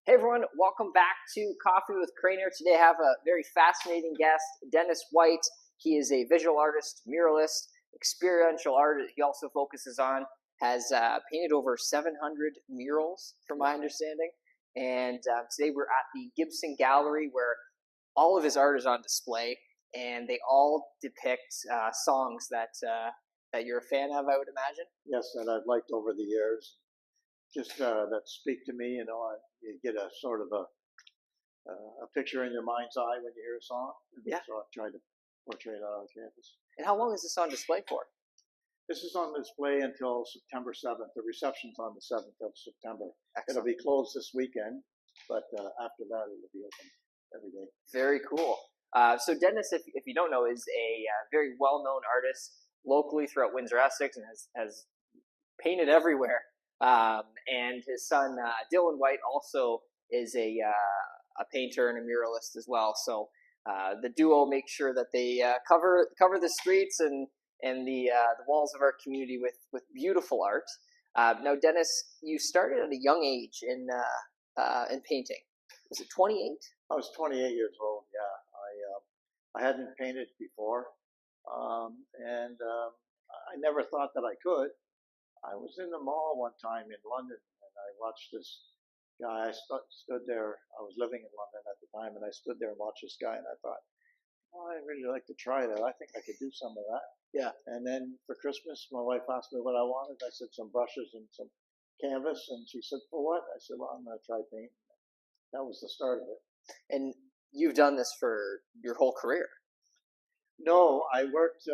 Hey everyone, welcome back to Coffee with Crainer. Today I have a very fascinating guest, Dennis White. He is a visual artist, muralist, experiential art. He also focuses on, has painted over 700 murals, from my understanding. And today we're at the Gibson Gallery, where all of his art is on display, and they all depict songs that you're a fan of, I would imagine. Yes, that I've liked over the years. Just that speak to me, you get a sort of a picture in your mind's eye when you hear a song. Yeah. So I've tried to portray it on campus. And how long is this on display for? This is on display until September 7th. The reception's on the 7th of September. Excellent. It'll be closed this weekend, but after that it will be open every day. Very cool. So Dennis, if you don't know, is a very well-known artist locally throughout Windsor, Essex, and has painted everywhere. And his son Dylan White also is a painter and a muralist as well. So the duo makes sure that they cover the streets and the walls of our community with beautiful art. Now, Dennis, you started at a young age in painting. Was it 28? I was 28 years old. Yeah, I hadn't painted before, and I never thought that I could. I was in the mall one time in London, and I watched this guy. I stood there. I was living in London at the time, and I stood there and watched this guy, and I thought, oh, I'd really like to try that. I think I could do some of that. Yeah. And then for Christmas, my wife asked me what I wanted. I said some brushes and some canvas, and she said, for what? I said, well, I'm going to try painting. That was the start of it. And you've done this for your whole career? No, I worked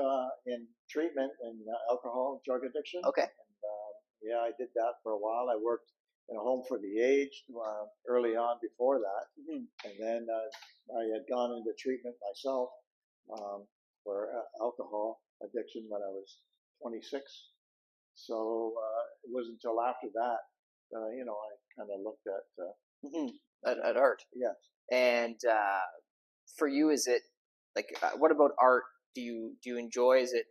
in treatment and alcohol and drug addiction. Okay. Yeah, I did that for a while. I worked in a home for the aged early on before that. Mm-hmm. And then I had gone into treatment myself for alcohol addiction when I was 26. So it wasn't until after that, I kind of looked at art. Yes. And for you, is it like, what about art do you enjoy? Is it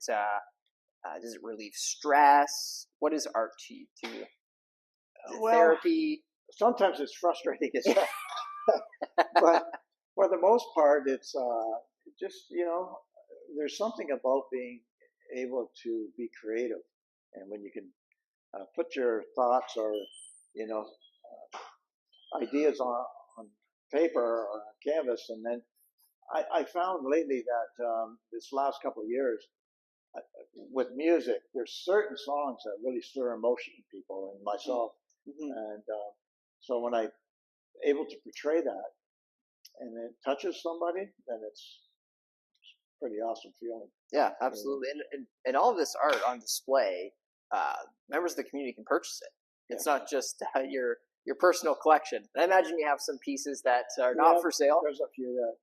does it relieve stress? What is art to you? Well, therapy? Sometimes it's frustrating, but for the most part, it's just, there's something about being able to be creative. And when you can put your thoughts or, ideas on paper or on canvas, and then I found lately that this last couple of years, with music, there's certain songs that really stir emotion in people and myself. Mm-hmm. And so when I'm able to portray that and it touches somebody, then it's a pretty awesome feeling. Yeah, absolutely. And all of this art on display, members of the community can purchase it. It's not just your personal collection. I imagine you have some pieces that are not for sale. There's a few that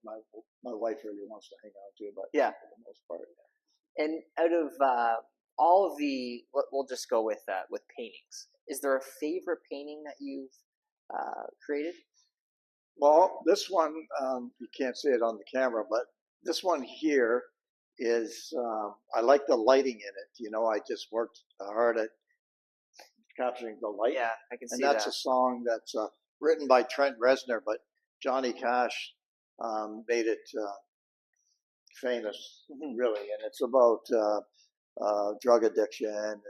my wife really wants to hang on to, but for the most part. And out of all of the, we'll just go with paintings. Is there a favorite painting that you've created? Well, this one, you can't see it on the camera, but this one here is, I like the lighting in it. I just worked hard at capturing the light. Yeah, I can see that. And that's a song that's written by Trent Reznor, but Johnny Cash made it famous, really, and it's about drug addiction, and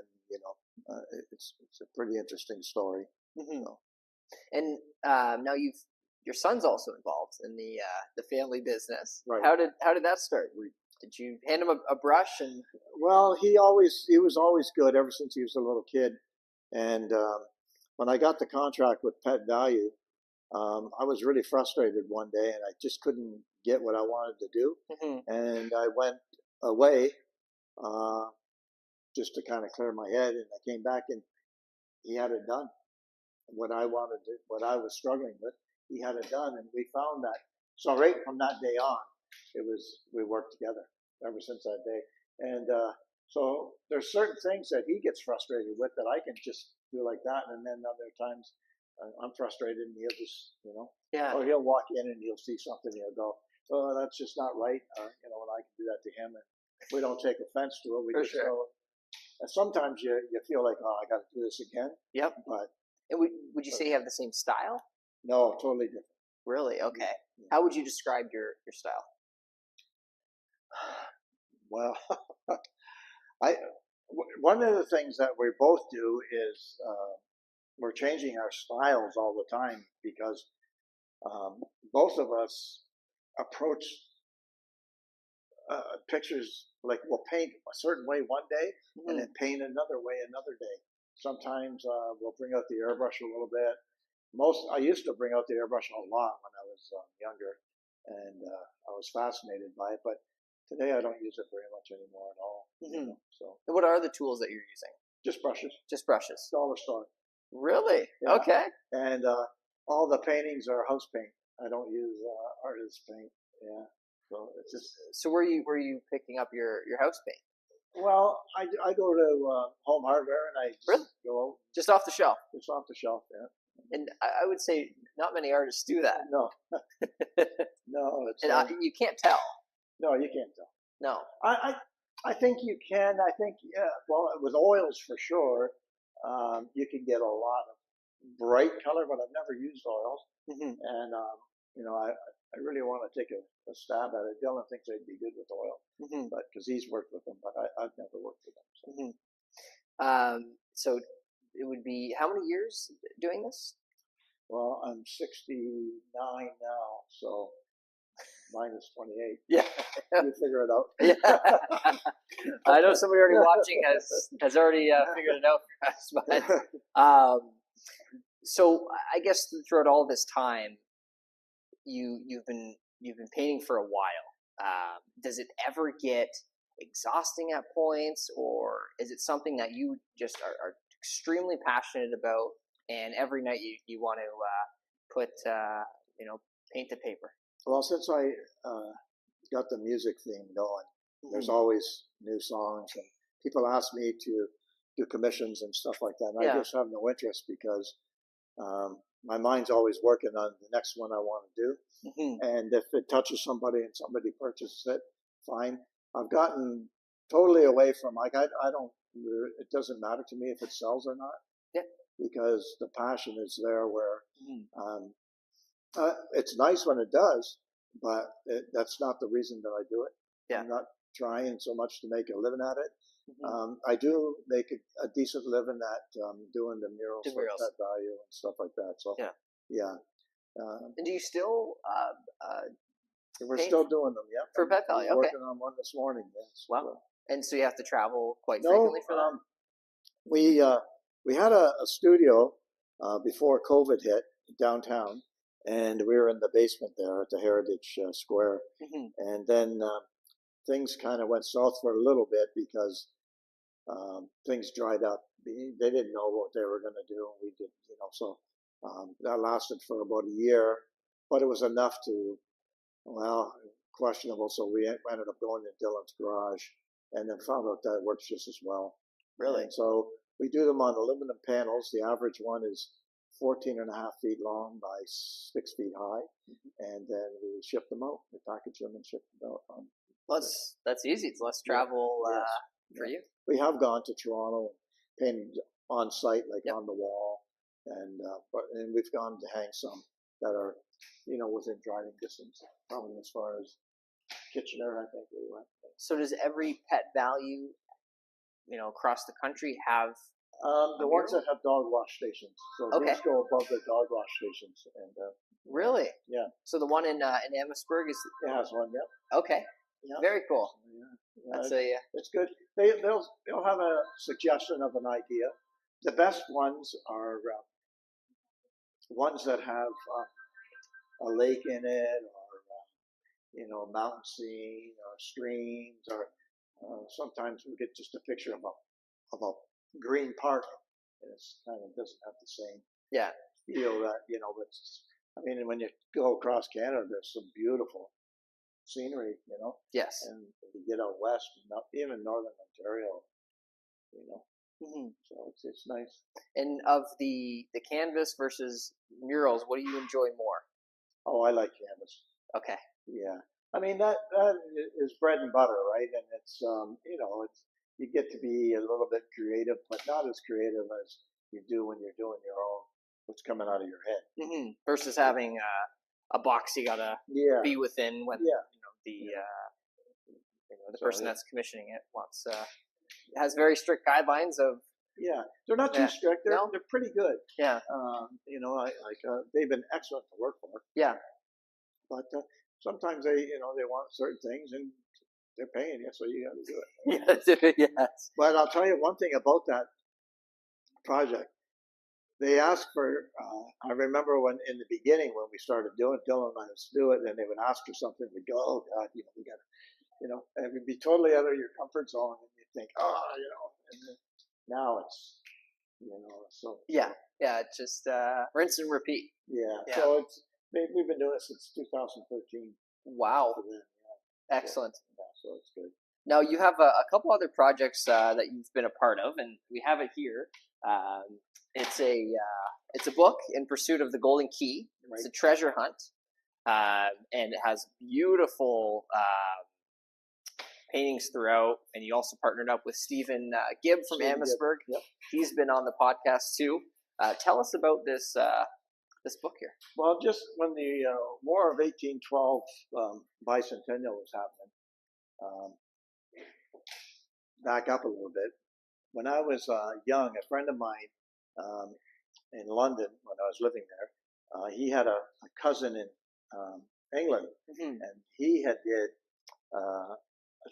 it's a pretty interesting story. Mm-hmm. And now your son's also involved in the family business. Right. How did that start? Did you hand him a brush? And well, he was always good ever since he was a little kid, and when I got the contract with Pet Value, I was really frustrated one day, and I just couldn't get what I wanted to do. Mm-hmm. And I went away just to kind of clear my head, and I came back, and he had it done. What I wanted, what I was struggling with, he had it done, and we found that. So right from that day on, we worked together ever since that day. And so there's certain things that he gets frustrated with that I can just do like that, and then other times I'm frustrated, and he'll just, or he'll walk in and he'll see something, and he'll go, oh, that's just not right, and I can do that to him, and we don't take offense to it. We just go. And sometimes you feel like, oh, I got to do this again. Yep. But and would you say you have the same style? No, totally different. Really? Okay. Yeah. How would you describe your style? Well, one of the things that we both do is we're changing our styles all the time because both of us approach pictures like we'll paint a certain way one day and then paint another way another day. Sometimes we'll bring out the airbrush a little bit. I used to bring out the airbrush a lot when I was younger, and I was fascinated by it. But today I don't use it very much anymore at all. You know, so And what are the tools that you're using? just brushes, Just brushes. dollar store, Really? Yeah. Okay. and all the paintings are house paint. I don't use artist paint. Yeah, so it's just. So where you picking up your house paint? Well, I go to Home Hardware and I just Really? go Just off the shelf. just off the shelf. Yeah. And I would say not many artists do that. No, no, it's And you can't tell. no, you can't tell. No. I think you can. I think yeah. Well, with oils for sure, you can get a lot of bright color, but I've never used oils, and you know, I really want to take a stab at it. Dylan thinks I'd be good with oil, but because he's worked with them, but I've never worked with them. So. So it would be how many years doing this? Well, I'm 69 now, so minus 28. Yeah. You figure it out. Yeah. I know somebody already watching has already figured it out for us. But so I guess throughout all this time, you've been painting for a while. Does it ever get exhausting at points, or is it something that you just are extremely passionate about, and every night you want to put paint to paper? Well, since I got the music thing going, there's always new songs, and people ask me to do commissions and stuff like that. And I just have no interest because my mind's always working on the next one I want to do. And if it touches somebody and somebody purchases it, fine. I've gotten totally away from I don't. It doesn't matter to me if it sells or not. Yeah. Because the passion is there. Where it's nice when it does, but that's not the reason that I do it. Yeah. I'm not trying so much to make a living at it. I do make a decent living at doing the murals for Pet Value and stuff like that. So yeah. And do you still? We're still doing them. Yeah. For Pet Value. Okay. Working on one this morning. Yes. Wow. And so you have to travel quite frequently for that. We had a studio before COVID hit downtown, and we were in the basement there at the Heritage Square. And then things kind of went south for a little bit because things dried up. They didn't know what they were going to do, and we did, so that lasted for about a year, but it was enough to, questionable. So we ended up going to Dylan's garage and then found out that it works just as well. Really? And so we do them on aluminum panels. The average one is 14 and a half feet long by 6 feet high. And then we ship them out. We package them and ship them out. Well, that's easy. It's less travel for you. We have gone to Toronto and painted on site, like on the wall. And we've gone to hang some that are, within driving distance, probably as far as Kitchener, I think we went. So does every Pet Value, across the country have the ones that have dog wash stations? So these go above the dog wash stations. And really? Yeah. So the one in Amherstburg it has one. Yeah. Okay. Yeah. Very cool. That's it's good. They'll have a suggestion of an idea. The best ones are ones that have a lake in it, or mountain scene, or streams, or sometimes we get just a picture of a green park, and it kind of doesn't have the same feel that it's. I mean, when you go across Canada, there's some beautiful scenery, Yes. and you get out west, even northern Ontario, so it's nice. And of the canvas versus murals, what do you enjoy more? Oh, I like canvas. Okay. Yeah. I mean, that is bread and butter, right? And it's, it's, you get to be a little bit creative, but not as creative as you do when you're doing your own. what's coming out of your head. Versus having a box you gotta be within when the person that's commissioning it wants has very strict guidelines of. Yeah, they're not too strict. They're pretty good. Yeah. They've been excellent to work for. Yeah. But sometimes they want certain things and they're paying you, so you got to do it. Yes. But I'll tell you one thing about that project. They asked for. I remember when in the beginning when we started doing it, Dylan and I used to do it, and they would ask for something. We'd go, oh God, we got to, and it would be totally out of your comfort zone, and you think, and then now it's, so. Yeah, it's just rinse and repeat. Yeah. So we've been doing it since 2013. Wow. Excellent. Yeah, so it's good. Now you have a couple other projects that you've been a part of, and we have it here. It's a book, In Pursuit of the Golden Key. Right. It's a treasure hunt, and it has beautiful paintings throughout. And you also partnered up with Stephen Gibb from Amherstburg. Yep. He's been on the podcast too. Tell us about this book here. Well, just when the War of 1812 bicentennial was happening, back up a little bit. When I was young, a friend of mine in London, when I was living there, he had a cousin in England, and he had did a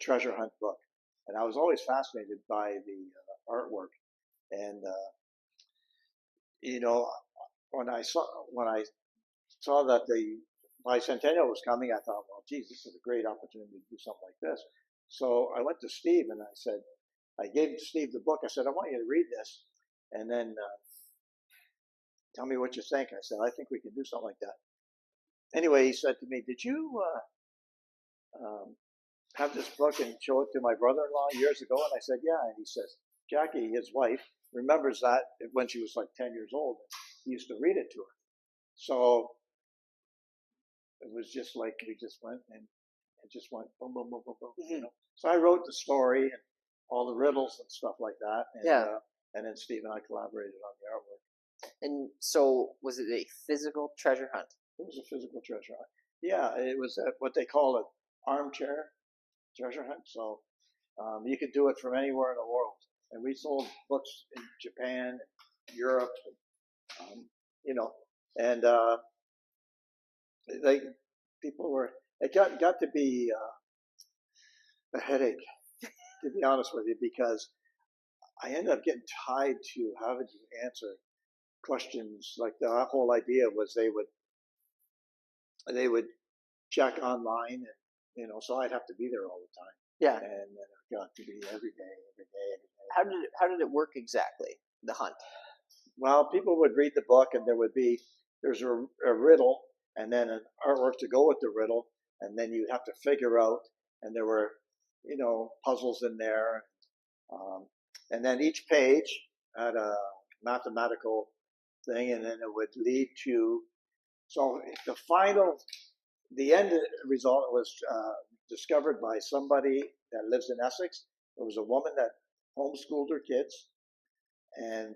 treasure hunt book, and I was always fascinated by the artwork, and when I saw that the bicentennial was coming, I thought, well, geez, this is a great opportunity to do something like this. So I went to Steve and I said, I gave Steve the book. I said, I want you to read this, and then tell me what you think. I said, I think we can do something like that. Anyway, he said to me, did you have this book and show it to my brother-in-law years ago? And I said, yeah. And he says, Jackie, his wife, remembers that when she was like 10 years old. He used to read it to her. So it was just like we just went and it just went boom, boom, boom, boom, boom. So I wrote the story and all the riddles and stuff like that. And, and then Steve and I collaborated on the artwork. And so was it a physical treasure hunt? It was a physical treasure hunt. Yeah, it was what they call an armchair treasure hunt. So you could do it from anywhere in the world. And we sold books in Japan, Europe, and it got to be a headache, to be honest with you, because I ended up getting tied to having to answer questions. Like the whole idea was they would check online, and so I'd have to be there all the time. Yeah, and then it got to be every day. How did it work exactly, the hunt? Well, people would read the book, and there's a riddle, and then an artwork to go with the riddle, and then you have to figure out, and there were, puzzles in there, and then each page had a mathematical thing, and then it would lead to, so the end result was discovered by somebody that lives in Essex. There was a woman that homeschooled her kids, and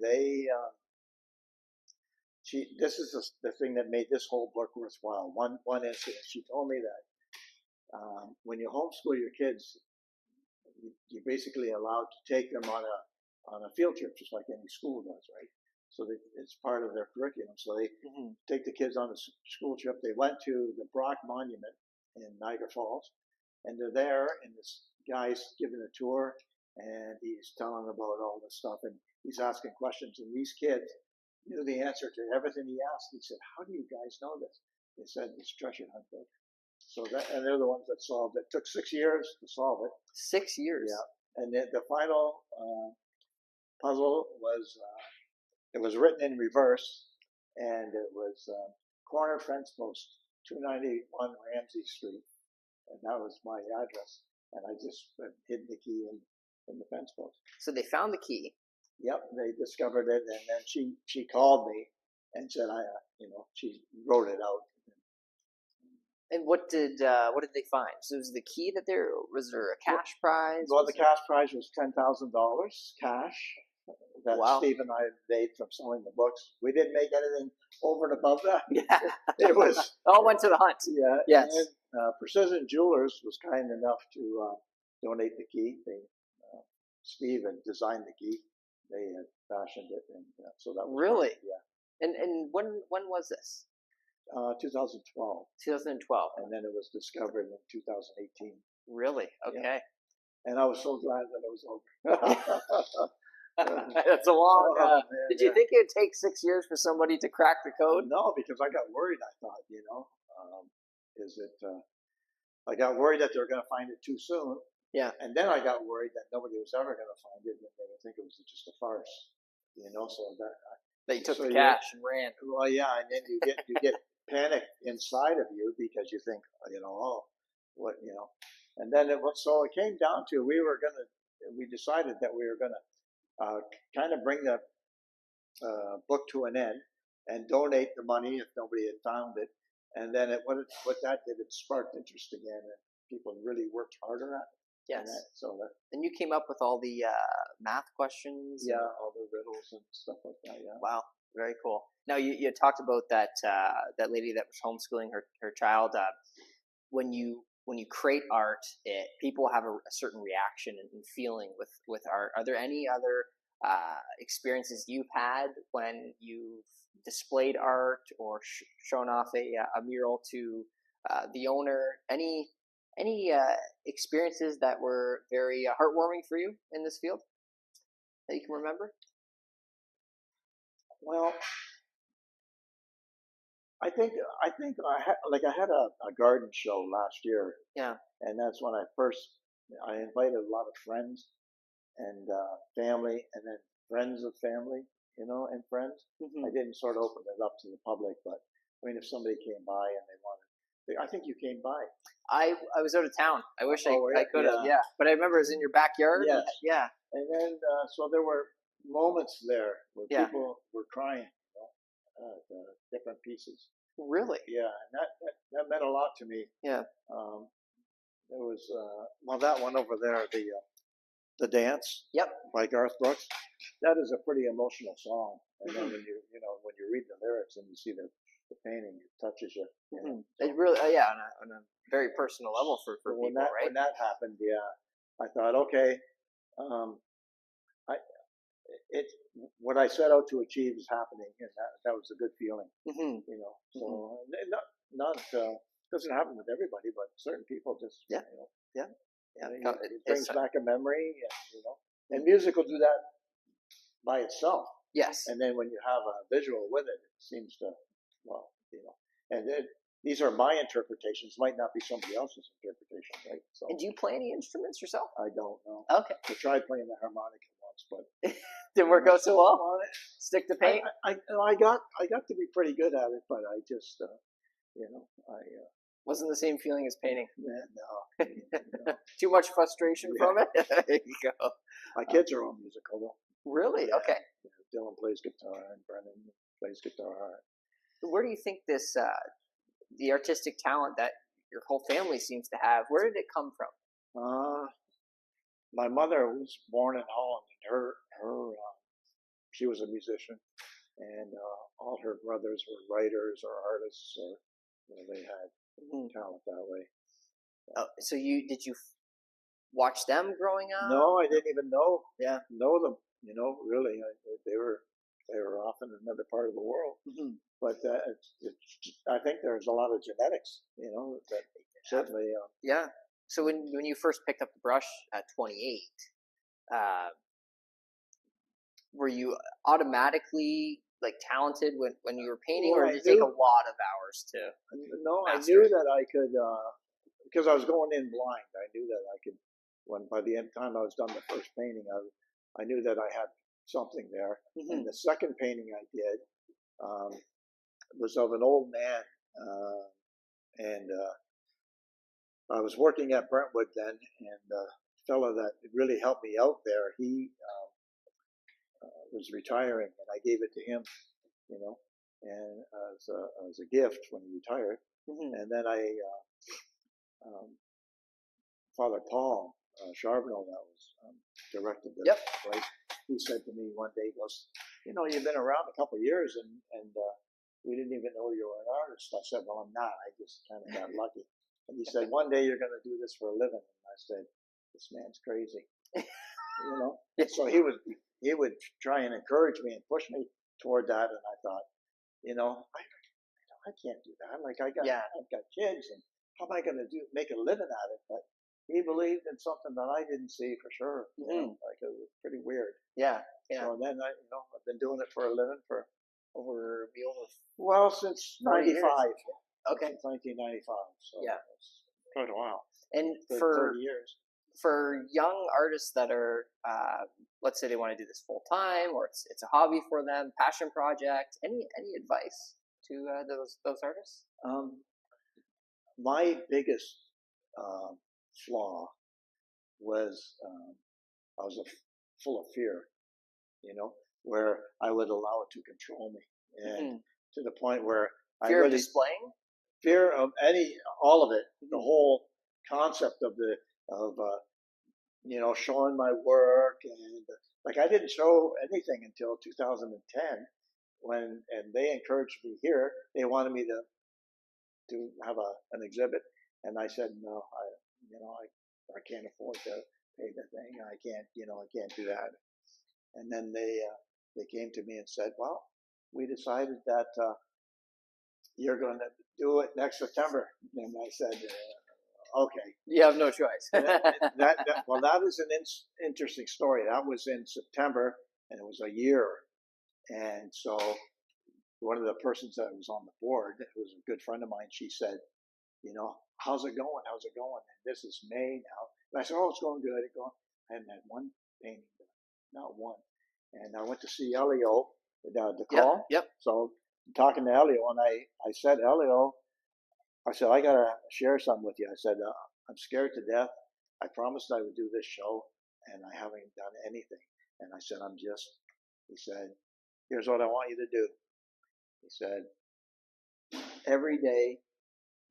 this is the thing that made this whole book worthwhile. One incident, she told me that when you homeschool your kids, you're basically allowed to take them on a field trip, just like any school does, right? So it's part of their curriculum. So they take the kids on a school trip. They went to the Brock Monument in Niagara Falls, and they're there, and this guy's giving a tour, and he's telling about all this stuff, and he's asking questions, and these kids knew the answer to everything he asked. He said, how do you guys know this? They said, it's treasure hunt book. So and they're the ones that solved it. It took 6 years to solve it. 6 years? Yeah. And the final puzzle was, it was written in reverse, and it was corner fence post, 291 Ramsey Street. And that was my address. And I just hid the key in the fence post. So they found the key. Yep, they discovered it, and then she called me and said, she wrote it out. And what did they find? So was the key that was there a cash prize? Well, the cash prize was $10,000 cash. that Wow. Steve and I made from selling the books. We didn't make anything over and above that. Yeah. It was All went to the hunt. yeah. Yes. And Precision Jewelers was kind enough to donate the key. They Steve had designed the key. They had fashioned it, and so that was Really? fun. Yeah. And when was this? 2012, 2012. and then it was discovered in 2018. Really? Okay. And I was so glad that it was over. That's a long. Man, did you think it'd take 6 years for somebody to crack the code? No, because I got worried. I thought, I got worried that they were going to find it too soon. Yeah. And then I got worried that nobody was ever going to find it, and they would think it was just a farce. So that They took so the cash and ran. well, yeah, and then you get panic inside of you because you think, oh, what, and then so it came down to we decided that we were gonna kind of bring the book to an end and donate the money if nobody had found it, and then what that did, it sparked interest again, and people really worked harder at it. Yes. And you came up with all the math questions. Yeah, all the riddles and stuff like that. Yeah. Wow, very cool. Now you talked about that that lady that was homeschooling her child. When you create art, people have a certain reaction and feeling with art. Are there any other experiences you've had when you've displayed art or shown off a mural to the owner? Any experiences that were very heartwarming for you in this field that you can remember? Well, I think I had a garden show last year. Yeah. And that's when I invited a lot of friends and family, and then friends of family, and friends. Mm-hmm. I didn't sort of open it up to the public, but I mean, if somebody came by and they wanted, I think you came by. I was out of town. I wish I could have. Yeah. Yeah, but I remember it was in your backyard. Yes. Yeah. And then so there were moments there where people were crying, different pieces. Really? Yeah, and that meant a lot to me. Yeah. There was that one over there, the dance. Yep. By Garth Brooks. That is a pretty emotional song, and then when you read the lyrics and you see the painting, it touches you. Mm-hmm. It really, on a very personal level for so people, right? When that happened, I thought, okay, what I set out to achieve is happening, and that was a good feeling. Mm-hmm. So not doesn't happen with everybody, but certain people just yeah. It brings back a memory, and music will do that by itself. Yes. And then when you have a visual with it, it seems to, and these are my interpretations, might not be somebody else's interpretation, right? So. And do you play any instruments yourself? I don't know. Okay. I tried playing the harmonica once, but didn't work out so well. Stick to paint. I got to be pretty good at it, but I just, wasn't the same feeling as painting. No. Too much frustration from it. There you go. My kids are all musical though. Really? Yeah. Okay. Dylan plays guitar and Brennan plays guitar. Where do you think this the artistic talent that your whole family seems to have, where did it come from? My mother was born in Holland, and she was a musician, and all her brothers were writers or artists, or they had talent that way. So did you watch them growing up? No, I didn't even know them. Really, they were off in another part of the world. Mm-hmm. But I think there's a lot of genetics, that certainly. Yeah. So when you first picked up the brush at 28, were you automatically talented when you were painting, or did it take a lot of hours to? No, master? I knew that I could, because I was going in blind. I knew that I could. By the end time I was done the first painting, I knew that I had something there. Mm-hmm. And the second painting I did was of an old man, and I was working at Brentwood then, and the fellow that really helped me out there, he was retiring, and I gave it to him, and as a gift when he retired. Mm-hmm. And then Father Paul Charbonneau, that was directed the place. he said to me one day, he goes, you know, you've been around a couple of years and we didn't even know you were an artist. I said, well, I'm not. I just kind of got lucky. And he said, one day you're going to do this for a living. And I said, this man's crazy. You know? So he would try and encourage me and push me toward that. And I thought, you know, I can't do that. Like I've got kids, and how am I going to make a living at it? But he believed in something that I didn't see for sure. You know? Like it was pretty weird. Yeah. So then I've been doing it for a living for over since '95. Okay. Since 1995. So yeah, it's quite a while. And 30 years. For young artists that are, let's say they want to do this full time, or it's a hobby for them, passion project. Any advice to those artists? My biggest flaw was I was full of fear, you know, where I would allow it to control me, and to the point where fear of displaying, fear of all of it, the whole concept of you know, showing my work, and like I didn't show anything until 2010 and they encouraged me here. They wanted me to have an exhibit, and I said no. I can't afford to pay the thing. I can't do that. And then they came to me and said, well, we decided that you're going to do it next September. And I said, okay. You have no choice. That is an interesting story. That was in September, and it was a year. And so one of the persons that was on the board, it was a good friend of mine, she said, you know, how's it going? How's it going? And this is May now. And I said, oh, it's going good. I hadn't had one painting done, not one. And I went to see Elio, the call. Yep. So talking to Elio, and I said, Elio, I said, I got to share something with you. I said, I'm scared to death. I promised I would do this show, and I haven't done anything. And I said, he said, here's what I want you to do. He said, every day,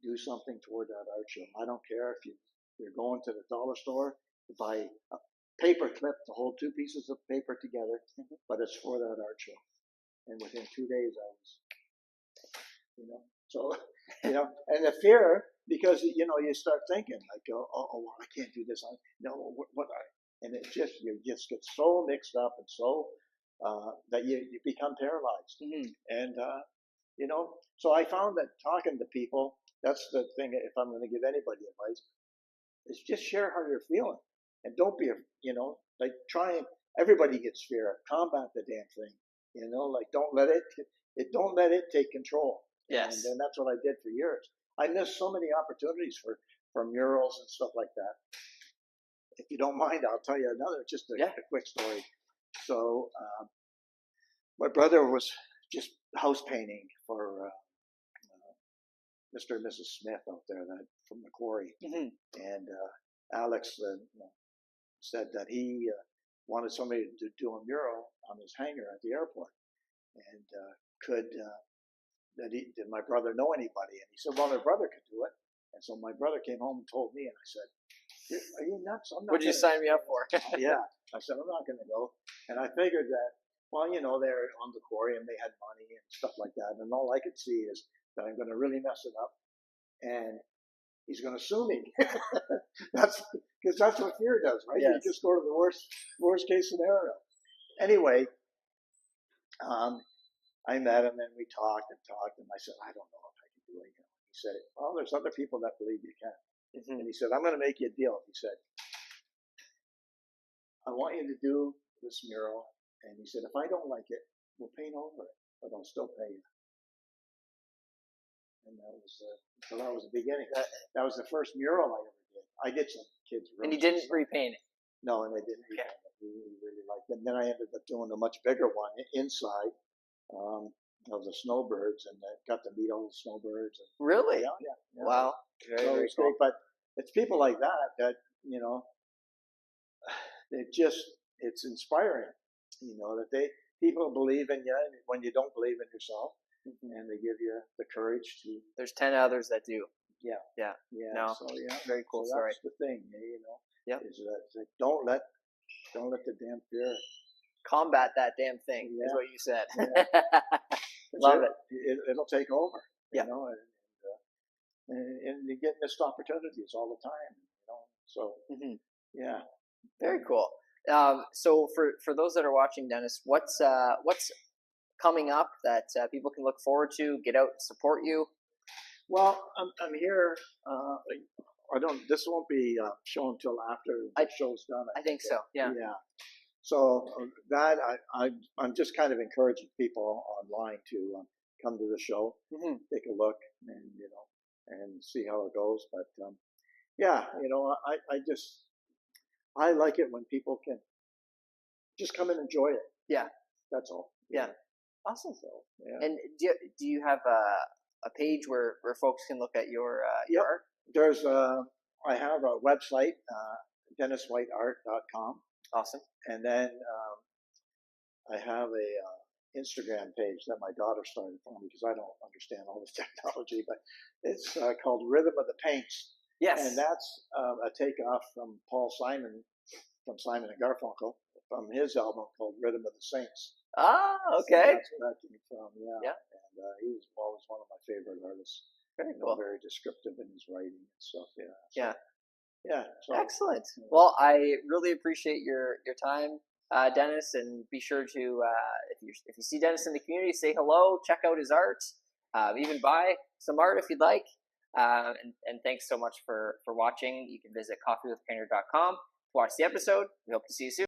do something toward that art show. I don't care if you're going to the dollar store to buy a paper clip to hold two pieces of paper together, but it's for that art show. And within 2 days, I was, so, and the fear, because, you start thinking like, oh, I can't do this. And it you just get so mixed up and so, that you become paralyzed. And, so I found that talking to people, that's the thing, if I'm going to give anybody advice, is just share how you're feeling. And don't be, everybody gets fear. Combat the damn thing. Don't let it take control. Yes. And that's what I did for years. I missed so many opportunities for murals and stuff like that. If you don't mind, I'll tell you just a quick story. So, my brother was just house painting for Mr. and Mrs. Smith out there from the quarry. And Alex said that he wanted somebody to do a mural on his hangar at the airport. And did my brother know anybody? And he said, well, my brother could do it. And so my brother came home and told me, and I said, are you nuts? I'm not. What'd you sign me up for? Yeah. I said, I'm not going to go. And I figured that, well, they're on the quarry and they had money and stuff like that. And all I could see is that I'm going to really mess it up. And he's going to sue me. Because that's what fear does, right? Yes. You just go to the worst case scenario. Anyway, I met him and we talked, and I said, I don't know if I can do it. He said, well, there's other people that believe you can. And he said, I'm going to make you a deal. He said, I want you to do this mural. And he said, if I don't like it, we'll paint over it, but I'll still pay you. And that was the beginning. That was the first mural I ever did. I did some kids' rooms. And you didn't repaint it? No, and I didn't repaint it. We really liked it. And then I ended up doing a much bigger one inside of the snowbirds, and I got to meet all the snowbirds. Really? Yeah. Wow. Very cool. Great. But it's people like that it's inspiring, that people believe in you when you don't believe in yourself. And they give you the courage to. There's 10 others that do. Yeah. No. So very cool. So that's the thing, Yep. Is that don't let the damn fear combat that damn thing. Is Yeah. what you said. Yeah. Love it. It'll take over. Yeah. You know, and you get missed opportunities all the time. You know, so Mhm. yeah. Very cool. So for those that are watching, Dennis, what's coming up that people can look forward to? Get out and support you. Well, I'm here. I don't. This won't be shown till after the show's done. I think so. Yeah. Yeah. So that I'm just kind of encouraging people online to come to the show, Mhm. take a look, and and see how it goes. But yeah, I like it when people can just come and enjoy it. Yeah. That's all. Yeah. Awesome. So yeah. And do you have a page where folks can look at your Yep. art? There's I have a website, DennisWhiteArt.com, Awesome. and then I have a Instagram page that my daughter started for me because I don't understand all this technology, but it's called Rhythm of the Paints. Yes. And that's a takeoff from Paul Simon, from Simon and Garfunkel, from his album called Rhythm of the Saints. Ah, okay. So that's where that came from, yeah. Yeah. And he's always one of my favorite artists. Very cool. Very descriptive in his writing and stuff, yeah. So, Yeah. yeah. So, excellent. Well, I really appreciate your time, Dennis, and be sure to if you see Dennis in the community, say hello, check out his art, even buy some art if you'd like. And thanks so much for watching. You can visit coffeewithcrainer.com to watch the episode. We hope to see you soon.